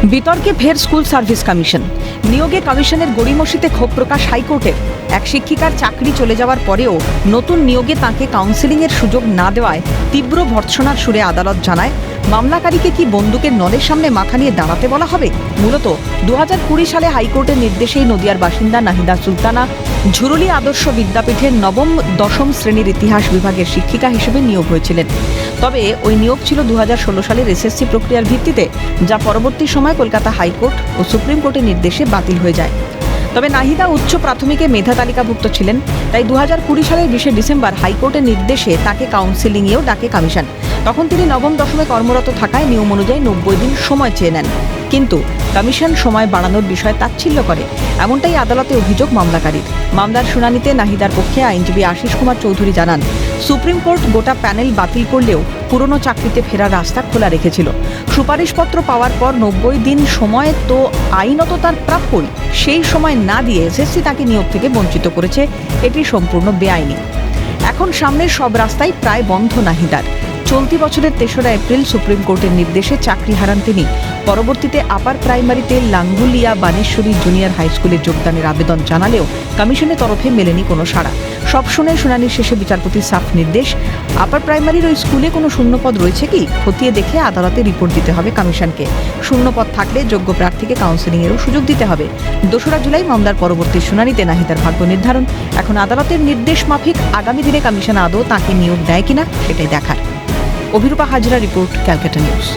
বিতর্কে ফের school service commission. নিয়োগে কমিশনের গড়িমসিতে ক্ষোভ প্রকাশ হাইকোর্টের। এক শিক্ষিকার চাকরি চলে যাওয়ার পরেও নতুন নিয়োগে তাঁকে কাউন্সেলিংয়ের সুযোগ না দেওয়ায় তীব্র ভর্ৎসনার সুরে আদালত জানায়, মামলাকারীকে কি বন্দুকের নলের সামনে মাথা নিয়ে দাঁড়াতে বলা হবে? মূলত 2020 সালে হাইকোর্টের নির্দেশেই নদিয়ার বাসিন্দা নাহিদা সুলতানা ঝুরুলি আদর্শ বিদ্যাপীঠের নবম-দশম শ্রেণীর ইতিহাস বিভাগের শিক্ষিকা হিসেবে নিয়োগ হয়েছিলেন। তবে ওই নিয়োগ ছিল 2016 সালের এসএসসি প্রক্রিয়ার ভিত্তিতে, যা পরবর্তী সময় কলকাতা হাইকোর্ট ও সুপ্রিম কোর্টের নির্দেশে বাতিল হয়ে যায়। তবে নাহিদা উচ্চ প্রাথমিকে মেধা তালিকাভুক্ত ছিলেন, তাই 2020 সালের 20 ডিসেম্বর হাইকোর্টের নির্দেশে তাকে কাউন্সেলিংয়েও ডাকে কমিশন। তখন তিনি নবম-দশমে কর্মরত থাকায় নিয়ম অনুযায়ী 90 দিন সময় চেয়ে নেন, কিন্তু কমিশন সময় বাড়ানোর বিষয়ে তাচ্ছিল্য করে, এমনটাই আদালতে অভিযোগ মামলাকারীর। মামলার শুনানিতে নাহিদার পক্ষে আইনজীবী আশিস কুমার চৌধুরী জানান, সুপ্রিম কোর্ট গোটা প্যানেল বাতিল করলেও পুরনো চাকরিতে ফেরার রাস্তা খোলা রেখেছিল। সুপারিশপত্র পাওয়ার পর 90 দিন সময় তো আইনত তার প্রাপ্যই, সেই সময় না দিয়ে এসএসসি তাকে নিয়োগ থেকে বঞ্চিত করেছে, এটি সম্পূর্ণ বেআইনি। এখন সামনের সব রাস্তাই প্রায় বন্ধ নাহিদার। চলতি বছরের 3রা এপ্রিল সুপ্রিম কোর্টের নির্দেশে চাকরি হারান তিনি। পরবর্তীতে আপার প্রাইমারিতে লাঙ্গুলিয়া বানেশ্বরী জুনিয়র হাই স্কুলে যোগদানের আবেদন জানালেও কমিশনের তরফে মেলেনি কোনো সাড়া। সব শুনে শুনানির শেষে বিচারপতির সাফ নির্দেশ, আপার প্রাইমারির ওই স্কুলে কোনো শূন্যপদ রয়েছে কি খতিয়ে দেখে আদালতে রিপোর্ট দিতে হবে কমিশনকে। শূন্যপদ থাকলে যোগ্য প্রার্থীকে কাউন্সেলিংয়েরও সুযোগ দিতে হবে। 2রা জুলাই মামলার পরবর্তী শুনানিতে নাহিদার ভাগ্য নির্ধারণ। এখন আদালতের নির্দেশ মাফিক আগামী দিনে কমিশন আদৌ তাঁকে নিয়োগ দেয় কিনা সেটাই দেখার। Abhirupa Hazra report, Calcutta news.